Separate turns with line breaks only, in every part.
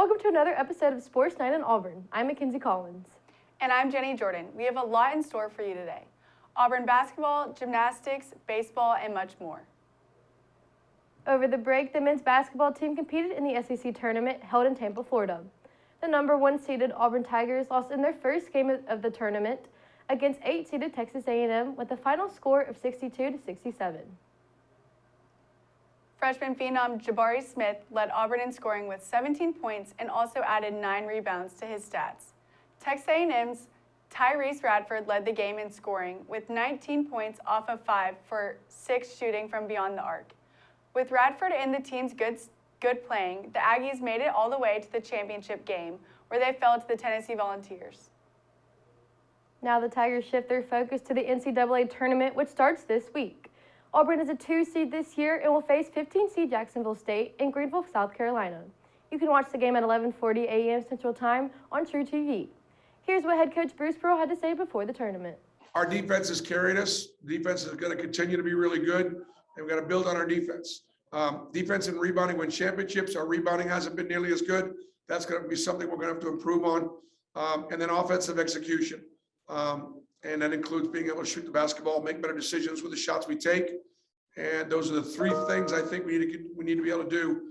Welcome to another episode of Sports Night in Auburn. I'm Mackenzie Collins.
And I'm Jenny Jordan. We have a lot in store for you today. Auburn basketball, gymnastics, baseball, and much more.
Over the break, the men's basketball team competed in the SEC tournament held in Tampa, Florida. The number 1 seeded Auburn Tigers lost in their first game of the tournament against 8 seeded Texas A&M with a final score of 62-67.
Freshman phenom Jabari Smith led Auburn in scoring with 17 points and also added 9 rebounds to his stats. Texas A&M's Tyrese Radford led the game in scoring with 19 points off of 5 for 6 shooting from beyond the arc. With Radford and the team's good playing, the Aggies made it all the way to the championship game, where they fell to the Tennessee Volunteers.
Now the Tigers shift their focus to the NCAA tournament, which starts this week. Auburn is a 2 seed this year and will face 15 seed Jacksonville State in Greenville, South Carolina. You can watch the game at 11:40 a.m. Central Time on True TV. Here's what head coach Bruce Pearl had to say before the tournament.
Our defense has carried us. Defense is going to continue to be really good, and we've got to build on our defense. Defense and rebounding win championships. Our rebounding hasn't been nearly as good. That's going to be something we're going to have to improve on. And then offensive execution. And that includes being able to shoot the basketball, make better decisions with the shots we take. And those are the 3 things I think we need to be able to do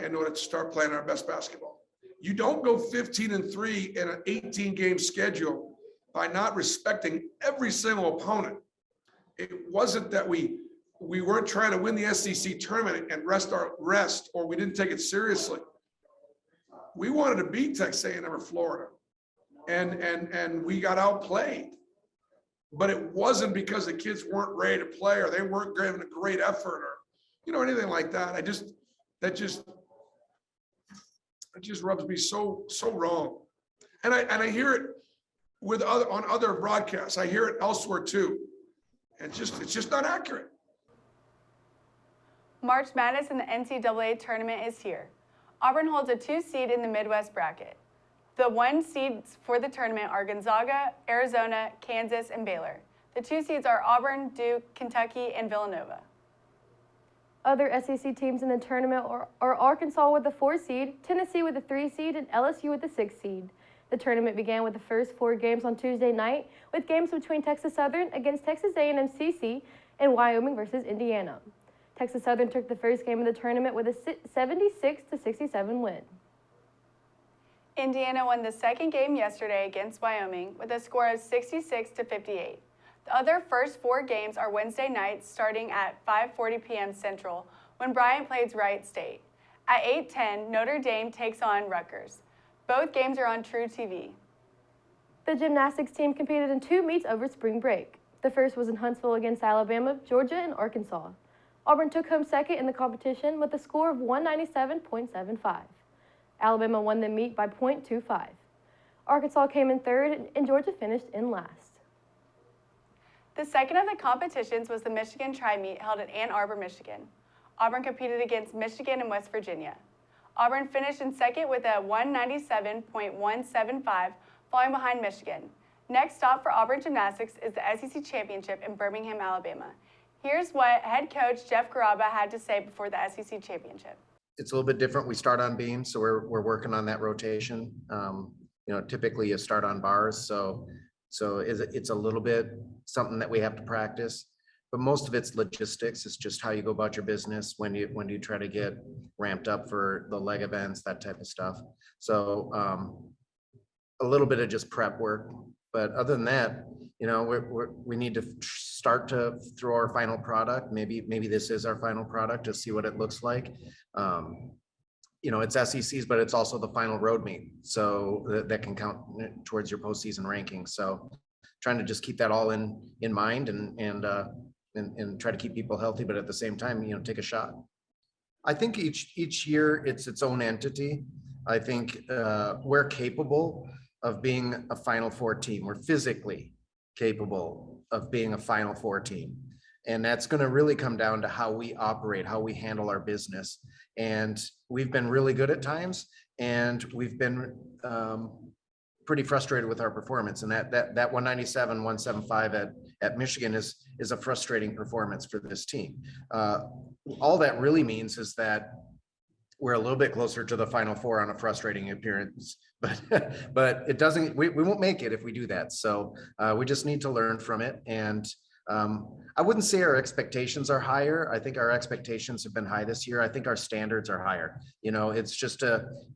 in order to start playing our best basketball. You don't go 15-3 in an 18-game schedule by not respecting every single opponent. It wasn't that we weren't trying to win the SEC tournament and rest or we didn't take it seriously. We wanted to beat Texas A&M or Florida, and we got outplayed. But it wasn't because the kids weren't ready to play or they weren't giving a great effort or anything like that. That just rubs me so wrong. And I hear it on other broadcasts. I hear it elsewhere too. And it's just not accurate.
March Madness in the NCAA tournament is here. Auburn holds a 2 seed in the Midwest bracket. The 1 seeds for the tournament are Gonzaga, Arizona, Kansas, and Baylor. The 2 seeds are Auburn, Duke, Kentucky, and Villanova.
Other SEC teams in the tournament are Arkansas with the 4 seed, Tennessee with the 3 seed, and LSU with the 6 seed. The tournament began with the first 4 games on Tuesday night, with games between Texas Southern against Texas A&M CC and Wyoming versus Indiana. Texas Southern took the first game of the tournament with a 76-67 win.
Indiana won the second game yesterday against Wyoming with a score of 66-58. The other first 4 games are Wednesday nights starting at 5:40 p.m. Central when Bryant plays Wright State. At 8:10, Notre Dame takes on Rutgers. Both games are on True TV.
The gymnastics team competed in 2 meets over spring break. The first was in Huntsville against Alabama, Georgia, and Arkansas. Auburn took home second in the competition with a score of 197.75. Alabama won the meet by .25. Arkansas came in third, and Georgia finished in last.
The second of the competitions was the Michigan Tri-Meet held in Ann Arbor, Michigan. Auburn competed against Michigan and West Virginia. Auburn finished in second with a 197.175, falling behind Michigan. Next stop for Auburn gymnastics is the SEC Championship in Birmingham, Alabama. Here's what head coach Jeff Garaba had to say before the SEC Championship.
It's a little bit different. We start on beams, so we're working on that rotation. Typically you start on bars, so it's a little bit something that we have to practice. But most of it's logistics. It's just how you go about your business when you try to get ramped up for the leg events, that type of stuff. So a little bit of just prep work. But other than that, we need to start to throw our final product. Maybe this is our final product to see what it looks like. It's SECs, but it's also the final road meet, so that can count towards your postseason ranking. So trying to just keep that all in mind and try to keep people healthy, but at the same time, take a shot. I think each year it's its own entity. I think we're capable of being a Final Four team. We're physically capable of being a Final Four team. And that's going to really come down to how we operate, how we handle our business. And we've been really good at times, and we've been pretty frustrated with our performance. And that 197, 175 at Michigan is a frustrating performance for this team. All that really means is that we're a little bit closer to the Final Four on a frustrating appearance, but it doesn't, we won't make it if we do that. So we just need to learn from it. And I wouldn't say our expectations are higher. I think our expectations have been high this year. I think our standards are higher. You know, it's just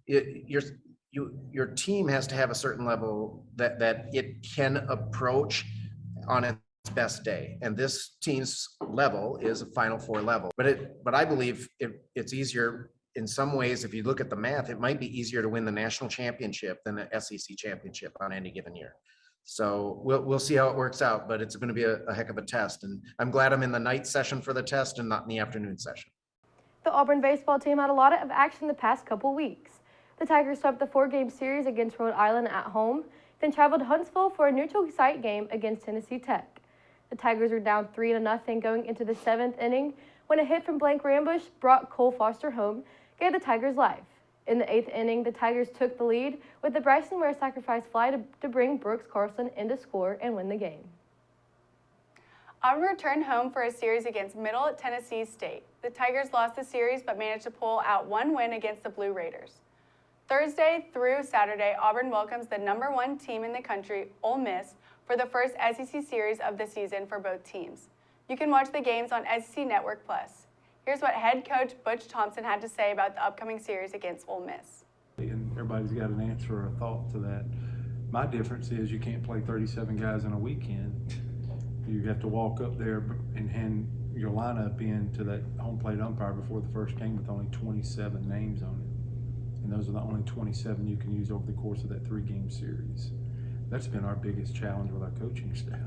your team has to have a certain level that it can approach on its best day. And this team's level is a Final Four level. But I believe it's easier in some ways. If you look at the math, it might be easier to win the national championship than the SEC championship on any given year. So we'll see how it works out, but it's going to be a heck of a test. And I'm glad I'm in the night session for the test and not in the afternoon session.
The Auburn baseball team had a lot of action the past couple weeks. The Tigers swept the 4-game series against Rhode Island at home, then traveled to Huntsville for a neutral site game against Tennessee Tech. The Tigers were down 3-0 going into the 7th inning when a hit from Blank Rambush brought Cole Foster home, gave the Tigers life. In the 8th inning, the Tigers took the lead with the Bryson Ware sacrifice fly to bring Brooks Carlson in to score and win the game.
Auburn returned home for a series against Middle Tennessee State. The Tigers lost the series but managed to pull out one win against the Blue Raiders. Thursday through Saturday, Auburn welcomes the #1 team in the country, Ole Miss, for the first SEC series of the season for both teams. You can watch the games on SEC Network Plus. Here's what head coach Butch Thompson had to say about the upcoming series against Ole Miss.
And everybody's got an answer or a thought to that. My difference is you can't play 37 guys in a weekend. You have to walk up there and hand your lineup in to that home plate umpire before the first game with only 27 names on it. And those are the only 27 you can use over the course of that 3-game series. That's been our biggest challenge with our coaching staff.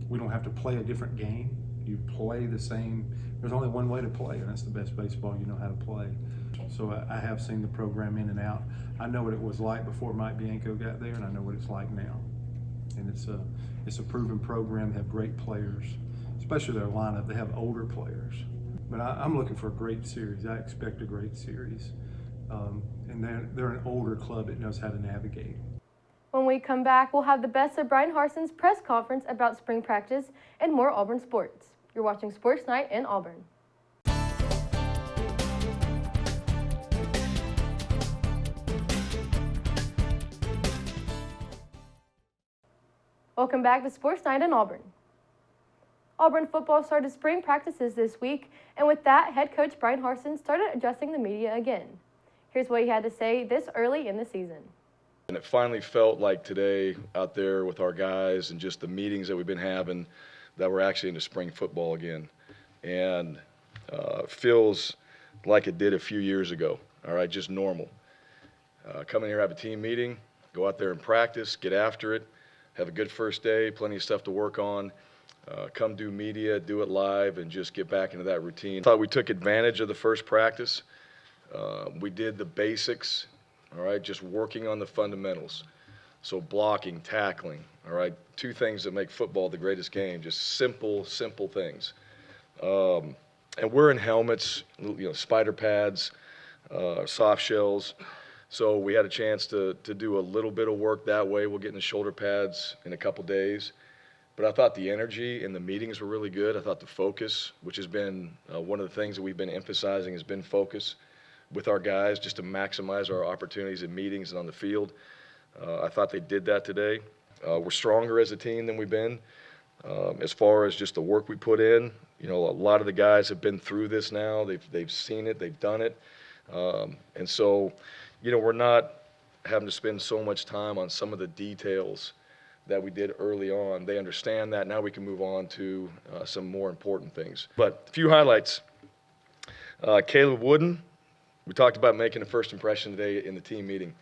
We don't have to play a different game. You play the same. There's only one way to play, and that's the best baseball you know how to play. So I have seen the program in and out. I know what it was like before Mike Bianco got there, and I know what it's like now. And it's a proven program. They have great players, especially their lineup. They have older players. But I'm looking for a great series. I expect a great series. And they're an older club that knows how to navigate.
When we come back, we'll have the best of Brian Harson's press conference about spring practice and more Auburn sports. You're watching Sports Night in Auburn. Welcome back to Sports Night in Auburn. Auburn football started spring practices this week, and with that, head coach Brian Harsin started addressing the media again. Here's what he had to say this early in the season.
And it finally felt like today out there with our guys and just the meetings that we've been having that we're actually into spring football again. And feels like it did a few years ago, all right, just normal. Come in here, have a team meeting, go out there and practice, get after it, have a good first day, plenty of stuff to work on. Come do media, do it live, and just get back into that routine. I thought we took advantage of the first practice. We did the basics. All right, just working on the fundamentals. So blocking, tackling, all right, 2 things that make football the greatest game, just simple things. And we're in helmets, you know, spider pads, soft shells. So we had a chance to do a little bit of work that way. We'll get in the shoulder pads in a couple days. But I thought the energy in the meetings were really good. I thought the focus, which has been one of the things that we've been emphasizing, has been focus with our guys just to maximize our opportunities in meetings and on the field. I thought they did that today. We're stronger as a team than we've been. As far as just the work we put in, you know, a lot of the guys have been through this now. They've seen it, they've done it. And so, you know, we're not having to spend so much time on some of the details that we did early on. They understand that. Now we can move on to some more important things. But a few highlights. Caleb Wooden. We talked about making a first impression today in the team meeting.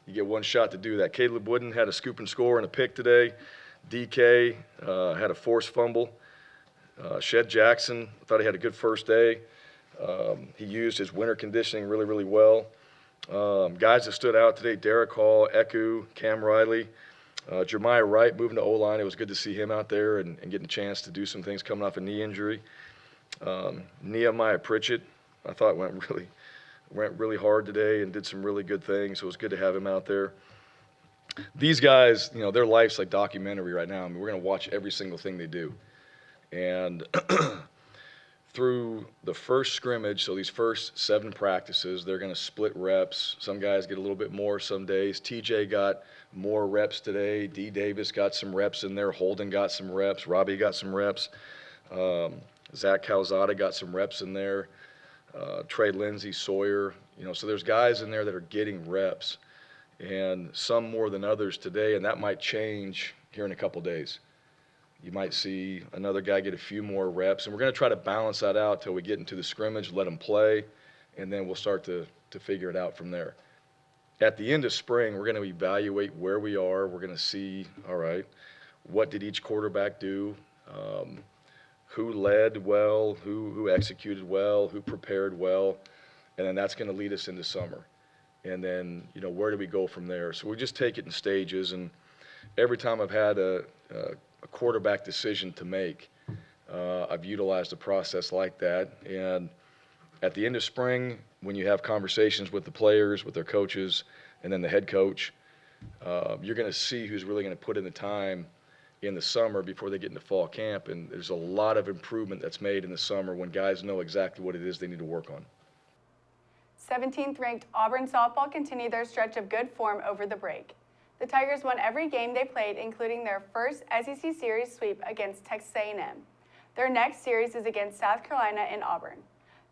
You get one shot to do that. Caleb Wooden had a scoop and score and a pick today. DK had a forced fumble. Shed Jackson, thought he had a good first day. He used his winter conditioning really well. Guys that stood out today, Derek Hall, Eku, Cam Riley. Jeremiah Wright moving to O-line. It was good to see him out there and getting a chance to do some things coming off a knee injury. Nehemiah Pritchett, I thought went really hard today and did some really good things. So it was good to have him out there. These guys, you know, their life's like documentary right now. I mean, we're going to watch every single thing they do. And through the first scrimmage, so these first 7 practices, they're going to split reps. Some guys get a little bit more some days. TJ got more reps today. D. Davis got some reps in there. Holden got some reps. Robbie got some reps. Zach Calzada got some reps in there. Trey Lindsey, Sawyer, so there's guys in there that are getting reps, and some more than others today, and that might change here in a couple days. You might see another guy get a few more reps, and we're going to try to balance that out till we get into the scrimmage, let them play, and then we'll start to figure it out from there. At the end of spring, we're going to evaluate where we are. We're going to see, all right, what did each quarterback do? Who led well, who executed well, who prepared well, and then that's going to lead us into summer. And then, where do we go from there? So we just take it in stages, and every time I've had a quarterback decision to make, I've utilized a process like that. And at the end of spring, when you have conversations with the players, with their coaches, and then the head coach, you're going to see who's really going to put in the time in the summer before they get into fall camp. And there's a lot of improvement that's made in the summer when guys know exactly what it is they need to work on.
17th ranked Auburn softball continued their stretch of good form over the break. The Tigers won every game they played, including their first SEC series sweep against Texas A&M. Their next series is against South Carolina in Auburn.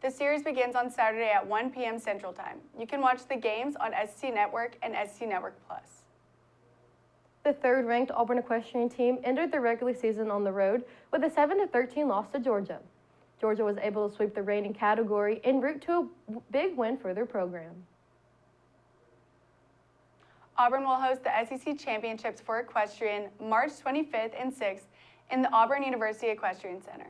The series begins on Saturday at 1 p.m. Central Time. You can watch the games on SEC Network and SEC Network Plus.
The third-ranked Auburn equestrian team entered the regular season on the road with a 7-13 loss to Georgia. Georgia was able to sweep the reigning category en route to a big win for their program.
Auburn will host the SEC Championships for Equestrian March 25th and 6th in the Auburn University Equestrian Center.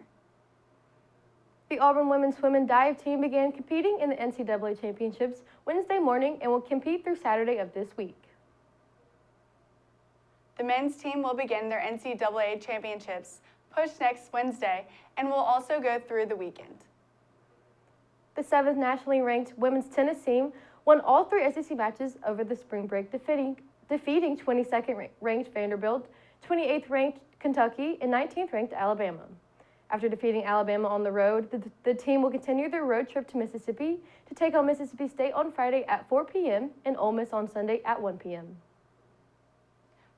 The Auburn women's swim and dive team began competing in the NCAA Championships Wednesday morning and will compete through Saturday of this week.
The men's team will begin their NCAA Championships push next Wednesday and will also go through the weekend.
The 7th nationally ranked women's tennis team won all 3 SEC matches over the spring break, defeating 22nd ranked Vanderbilt, 28th ranked Kentucky, and 19th ranked Alabama. After defeating Alabama on the road, the team will continue their road trip to Mississippi to take on Mississippi State on Friday at 4 p.m. and Ole Miss on Sunday at 1 p.m.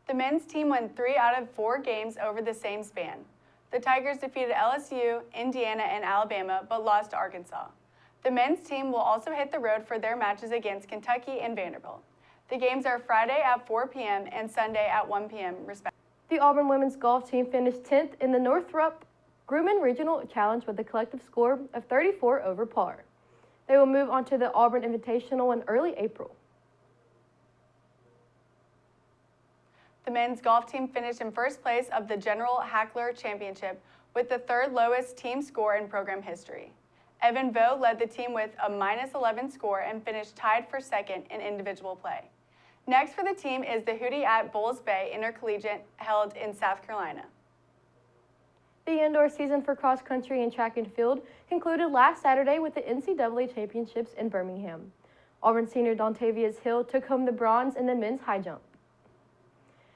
The men's team won 3 out of 4 games over the same span. The Tigers defeated LSU, Indiana, and Alabama, but lost to Arkansas. The men's team will also hit the road for their matches against Kentucky and Vanderbilt. The games are Friday at 4 p.m. and Sunday at 1 p.m. respectively.
The Auburn women's golf team finished 10th in the Northrop Grumman Regional Challenge with a collective score of 34 over par. They will move on to the Auburn Invitational in early April.
The men's golf team finished in first place of the General Hackler Championship with the 3rd lowest team score in program history. Evan Vo led the team with a -11 score and finished tied for 2nd in individual play. Next for the team is the Hootie at Bulls Bay Intercollegiate held in South Carolina.
The indoor season for cross country and track and field concluded last Saturday with the NCAA Championships in Birmingham. Auburn senior Dontavius Hill took home the bronze in the men's high jump.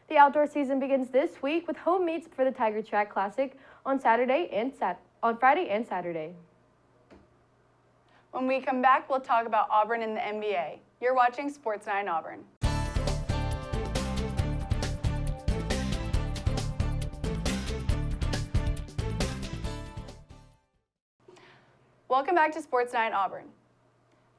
The outdoor season begins this week with home meets for the Tiger Track Classic on Friday and Saturday.
When we come back, we'll talk about Auburn in the NBA. You're watching Sports 9 Auburn. Welcome back to Sports 9 Auburn.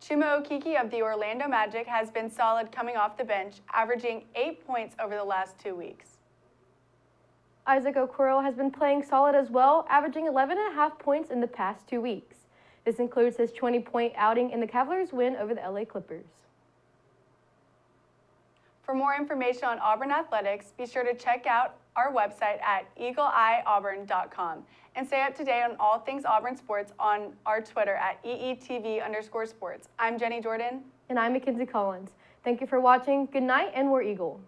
Chuma Okeke of the Orlando Magic has been solid coming off the bench, averaging 8 points over the last 2 weeks.
Isaac Okoro has been playing solid as well, averaging 11.5 points in the past 2 weeks. This includes his 20-point outing in the Cavaliers' win over the LA Clippers.
For more information on Auburn athletics, be sure to check out our website at eagleeyeauburn.com and stay up to date on all things Auburn sports on our Twitter at EETV_sports. I'm Jenny Jordan.
And I'm Mackenzie Collins. Thank you for watching. Good night, and War Eagle.